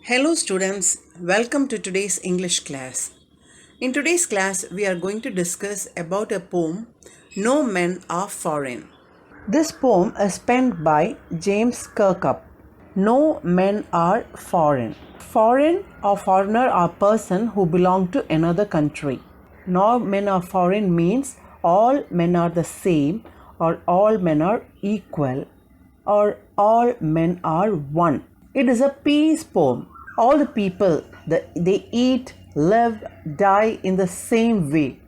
Hello students, welcome to today's English class. In today's class, we are going to discuss about a poem, No Men Are Foreign. This poem is penned by James Kirkup. No men are foreign. Foreign or foreigner are person who belong to another country. No men are foreign means all men are the same, or all men are equal, or all men are one. It is a peace poem. All the people, they eat, live, die in the same way.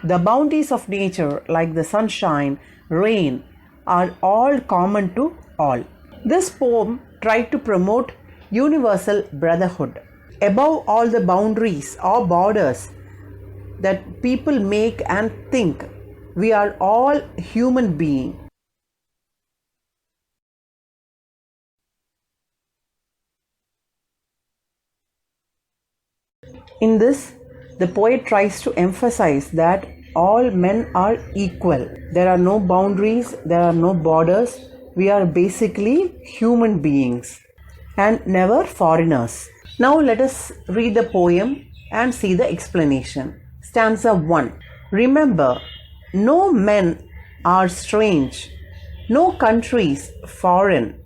The bounties of nature like the sunshine, rain are all common to all. This poem tried to promote universal brotherhood. Above all the boundaries or borders that people make and think, we are all human beings. In this, the poet tries to emphasize that all men are equal. There are no boundaries, there are no borders. We are basically human beings and never foreigners. Now let us read the poem and see the explanation. Stanza 1. Remember, no men are strange, no countries foreign.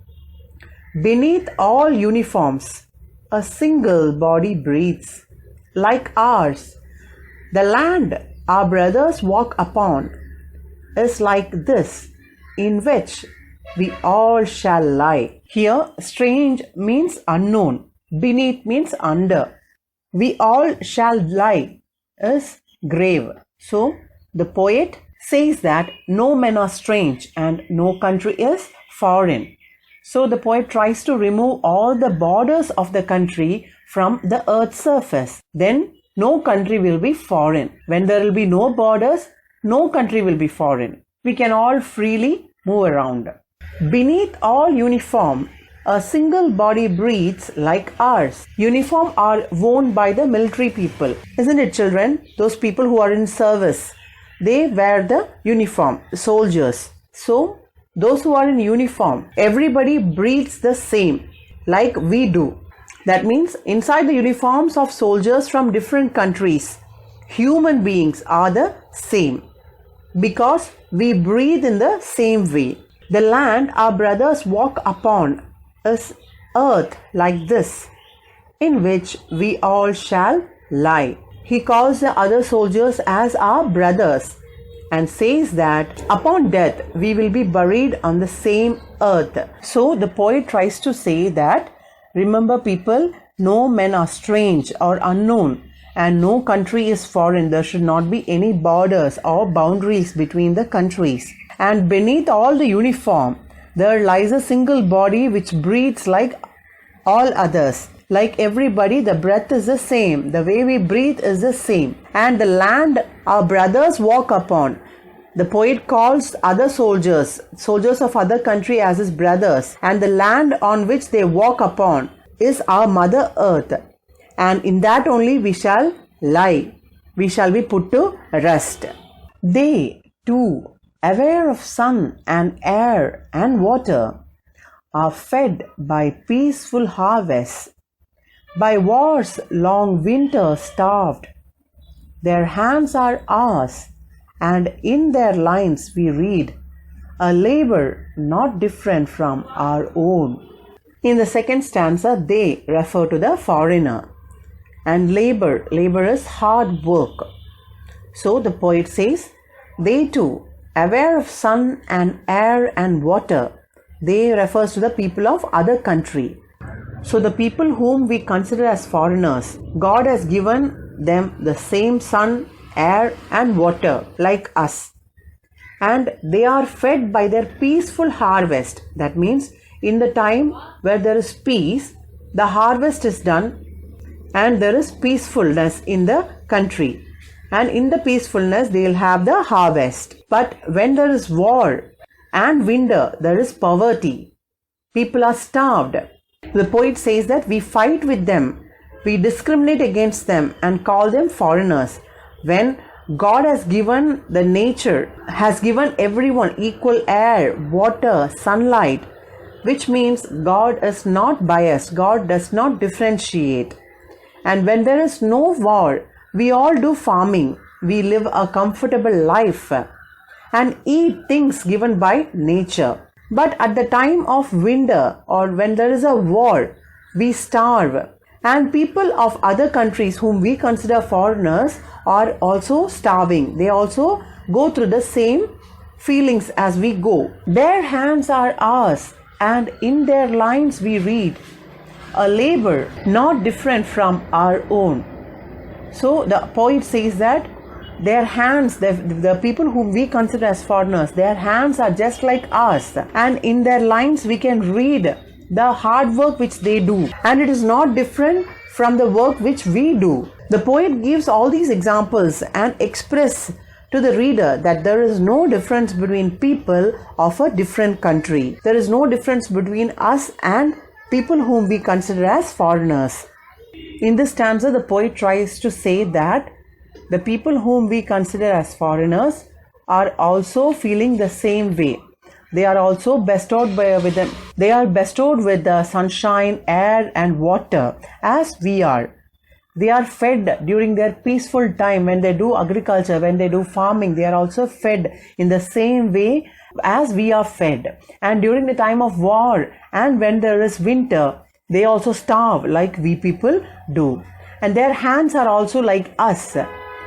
Beneath all uniforms, a single body breathes. Like ours, the land our brothers walk upon is like this, in which we all shall lie. Here, strange means unknown, beneath means under. We all shall lie is grave. So, the poet says that no men are strange and no country is foreign. So, the poet tries to remove all the borders of the country from the earth's surface. Then no country will be foreign. When there will be no borders, no country will be foreign. We can all freely move around. Beneath all uniform, a single body breathes like ours. Uniform are worn by the military people. Isn't it, children? Those people who are in service, they wear the uniform, soldiers. So, those who are in uniform, everybody breathes the same, like we do. That means inside the uniforms of soldiers from different countries, human beings are the same because we breathe in the same way. The land our brothers walk upon is earth like this, in which we all shall lie. He calls the other soldiers as our brothers and says that upon death we will be buried on the same earth. So the poet tries to say that, remember people, no men are strange or unknown and no country is foreign. There should not be any borders or boundaries between the countries. And beneath all the uniform, there lies a single body which breathes like all others. Like everybody, the breath is the same. The way we breathe is the same. And the land our brothers walk upon, the poet calls other soldiers of other country as his brothers. And the land on which they walk upon is our mother earth. And in that only we shall lie. We shall be put to rest. They too, aware of sun and air and water, are fed by peaceful harvests, by war's long winter starved. Their hands are ours, and in their lines we read a labor not different from our own. In the second stanza, they refer to the foreigner, and labor is hard work. So the poet says, they too, aware of sun and air and water, they refers to the people of other country. So the people whom we consider as foreigners, God has given them the same sun, air and water like us. And they are fed by their peaceful harvest. That means in the time where there is peace, the harvest is done and there is peacefulness in the country. And in the peacefulness, they will have the harvest. But when there is war and winter, there is poverty. People are starved. The poet says that we fight with them, we discriminate against them and call them foreigners. When God has given the nature, has given everyone equal air, water, sunlight, which means God is not biased. God does not differentiate. And when there is no war, we all do farming. We live a comfortable life and eat things given by nature. But at the time of winter or when there is a war, we starve. And people of other countries whom we consider foreigners are also starving. They also go through the same feelings as we go. Their hands are ours, and in their lines we read a labor not different from our own. So the poet says that their hands, the people whom we consider as foreigners, their hands are just like ours, and in their lines we can read the hard work which they do, and it is not different from the work which we do. The poet gives all these examples and express to the reader that there is no difference between people of a different country. There is no difference between us and people whom we consider as foreigners. In this stanza, the poet tries to say that the people whom we consider as foreigners are also feeling the same way. They are also bestowed with the sunshine, air and water as we are. They are fed during their peaceful time when they do agriculture, when they do farming. They are also fed in the same way as we are fed. And during the time of war and when there is winter, they also starve like we people do. And their hands are also like us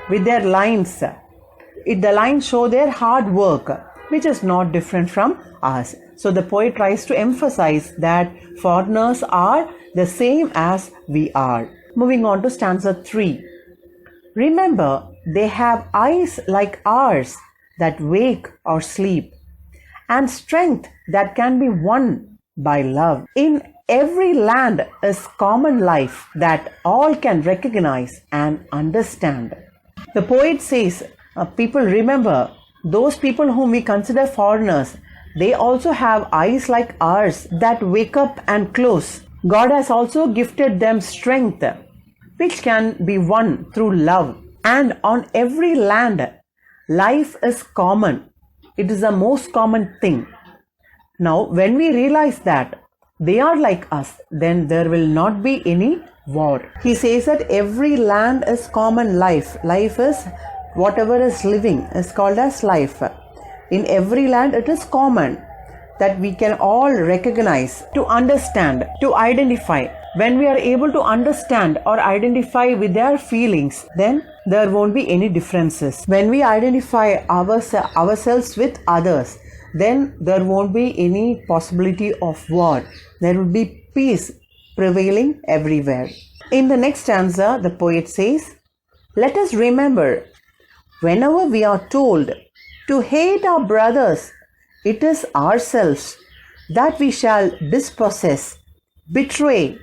with their lines. The lines show their hard work, which is not different from us. So the poet tries to emphasize that foreigners are the same as we are. Moving on to stanza 3. Remember, they have eyes like ours that wake or sleep, and strength that can be won by love. In every land is common life that all can recognize and understand. The poet says, people remember, those people whom we consider foreigners, they also have eyes like ours that wake up and close. God has also gifted them strength, which can be won through love. And on every land, life is common. It is the most common thing. Now, when we realize that they are like us, then there will not be any war. He says that every land is common life. Life is whatever is living is called as life. In every land it is common that we can all recognize, to understand, to identify. When we are able to understand or identify with their feelings, then there won't be any differences. When we identify ourselves with others, then there won't be any possibility of war. There will be peace prevailing everywhere. In the next stanza, the poet says, let us remember, whenever we are told to hate our brothers, it is ourselves that we shall dispossess, betray,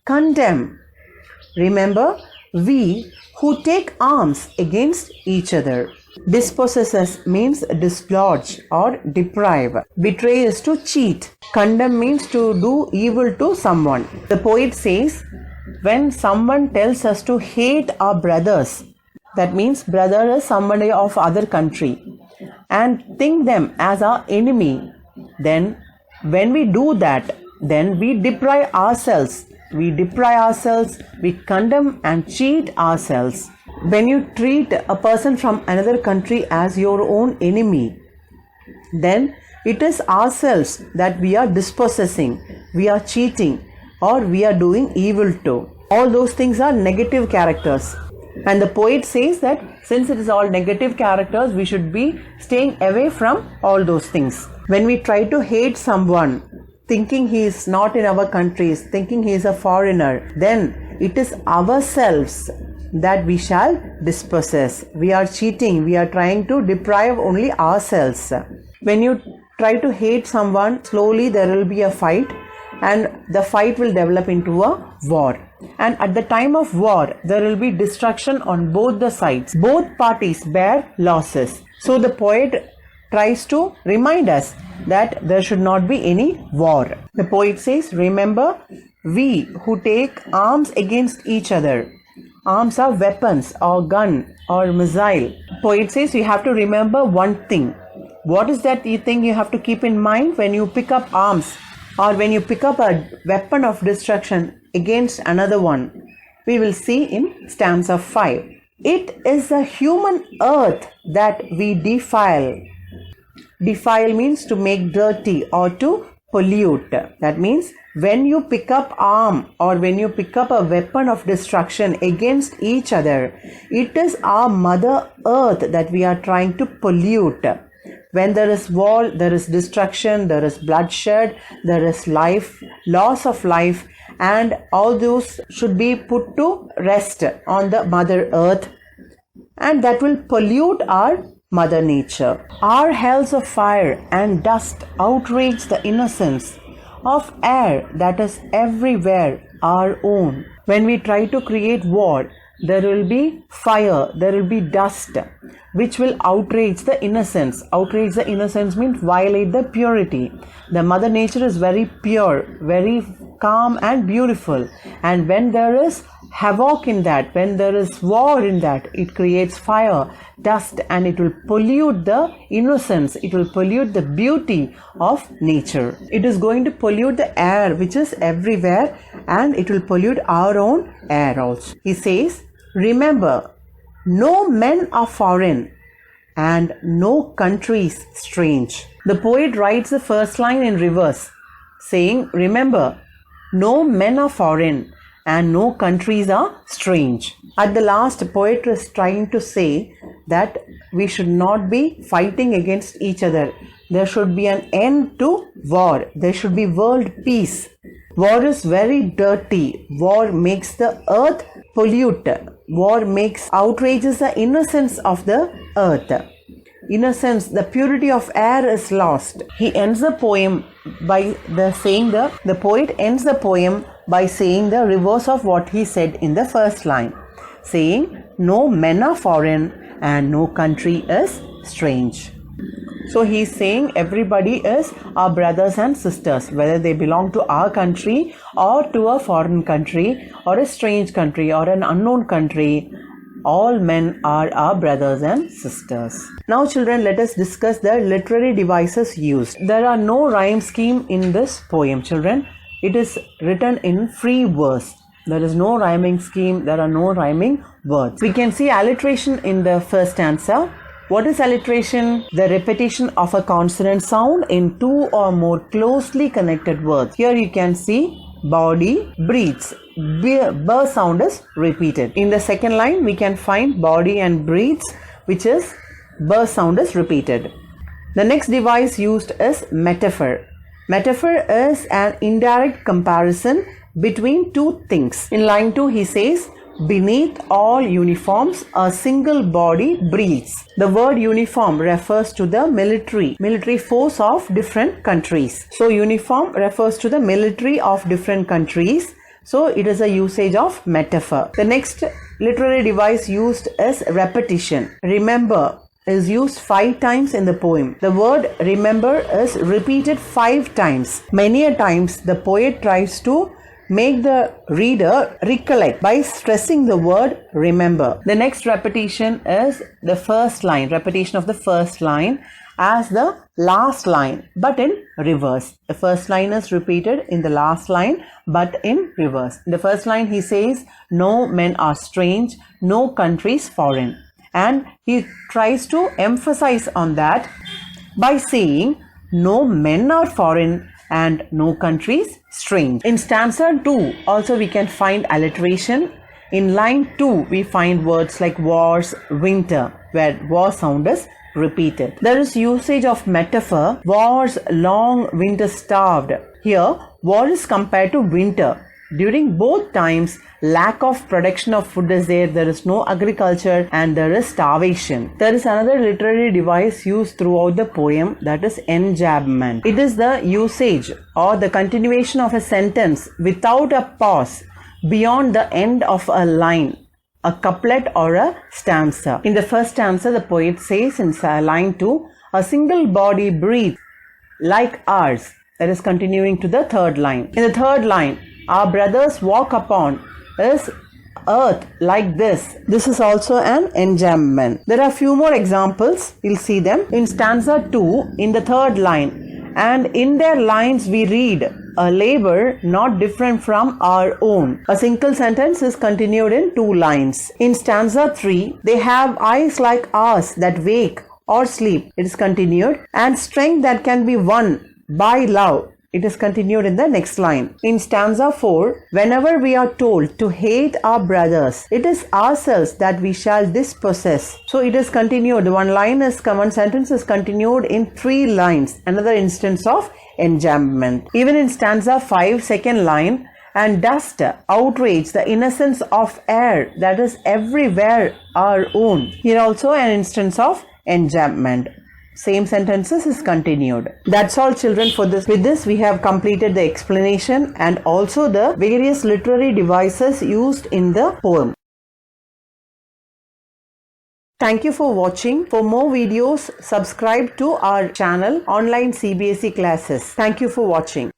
condemn. Remember, we who take arms against each other. Dispossess means dislodge or deprive. Betray is to cheat. Condemn means to do evil to someone. The poet says, when someone tells us to hate our brothers, that means brother is somebody of other country, and think them as our enemy, then when we do that, then we deprive ourselves. We condemn and cheat ourselves. When you treat a person from another country as your own enemy, then it is ourselves that we are dispossessing, we are cheating, or we are doing evil to. All those things are negative characters. And the poet says that since it is all negative characters, we should be staying away from all those things. When we try to hate someone, thinking he is not in our countries, thinking he is a foreigner, then it is ourselves that we shall dispossess. We are cheating, we are trying to deprive only ourselves. When you try to hate someone, slowly there will be a fight, and the fight will develop into a war. And at the time of war, there will be destruction on both the sides. Both parties bear losses. So the poet tries to remind us that there should not be any war. The poet says, remember, we who take arms against each other. Arms are weapons or gun or missile. Poet says you have to remember one thing. What is that you think you have to keep in mind when you pick up arms? or when you pick up a weapon of destruction against another one, we will see in stanza 5. It is the human earth that we defile. Defile means to make dirty or to pollute. That means when you pick up arm or when you pick up a weapon of destruction against each other, it is our mother earth that we are trying to pollute. When there is war, there is destruction, there is bloodshed, there is life, loss of life, and all those should be put to rest on the mother earth, and that will pollute our mother nature. Our hells of fire and dust outrage the innocence of air that is everywhere our own. When we try to create war, there will be fire, there will be dust, which will outrage the innocence. Outrage the innocence means violate the purity. The mother nature is very pure, very calm and beautiful, and when there is havoc in that, when there is war in that, it creates fire, dust, and it will pollute the innocence, it will pollute the beauty of nature. It is going to pollute the air which is everywhere, and it will pollute our own air also. He says, remember, no men are foreign and no countries strange. The poet writes the first line in reverse, saying, remember, no men are foreign and no countries are strange. At the last, the poet is trying to say that we should not be fighting against each other. There should be an end to war. There should be world peace. War is very dirty. War makes the earth pollute. War outrages the innocence of the earth. Innocence, the purity of air is lost. He ends the poem by the poet ends the poem by saying the reverse of what he said in the first line, saying, no men are foreign and no country is strange. So he is saying everybody is our brothers and sisters, whether they belong to our country or to a foreign country or a strange country or an unknown country. All men are our brothers and sisters. Now children, let us discuss the literary devices used. There are no rhyme scheme in this poem, children. It is written in free verse. There is no rhyming scheme. There are no rhyming words. We can see alliteration in the first stanza. What is alliteration? The repetition of a consonant sound in two or more closely connected words. Here you can see body breathes. B sound is repeated. In the second line, we can find body and breathes, which is B sound is repeated. The next device used is metaphor. Metaphor is an indirect comparison between two things. In line 2, he says, beneath all uniforms, a single body breathes. The word uniform refers to the military force of different countries. So uniform refers to the military of different countries. So it is a usage of metaphor. The next literary device used is repetition. Remember is used 5 times in the poem. The word remember is repeated 5 times. Many a times the poet tries to make the reader recollect by stressing the word remember. The next repetition is the first line, repetition of the first line as the last line, but in reverse. The first line is repeated in the last line, but in reverse. In the first line he says, no men are strange, no countries foreign. And he tries to emphasize on that by saying, no men are foreign and no countries strange. In stanza 2 also we can find alliteration. In line 2 we find words like wars, winter, where war sound is repeated. There is usage of metaphor, wars long, winter starved. Here war is compared to winter. During both times, lack of production of food is there. There is no agriculture and there is starvation. There is another literary device used throughout the poem, that is enjambment. It is the usage or the continuation of a sentence without a pause beyond the end of a line, a couplet or a stanza. In the first stanza, the poet says in line 2, a single body breathes like ours. That is continuing to the third line. In the third line, our brothers walk upon is earth like this. This is also an enjambment. There are few more examples. We'll see them. In stanza 2, in the third line, and in their lines we read, a labor not different from our own. A single sentence is continued in 2 lines. In stanza 3, they have eyes like ours that wake or sleep. It is continued. And strength that can be won by love. It is continued in the next line. In stanza 4, whenever we are told to hate our brothers, it is ourselves that we shall dispossess. So it is continued. One sentence is continued in 3 lines. Another instance of enjambment. Even in stanza 5, second line, and dust, outrage, the innocence of air that is everywhere our own. Here also an instance of enjambment. Same sentences is continued. That's all, children, for this. With this, we have completed the explanation and also the various literary devices used in the poem. Thank you for watching. For more videos, subscribe to our channel, Online CBSE Classes. Thank you for watching.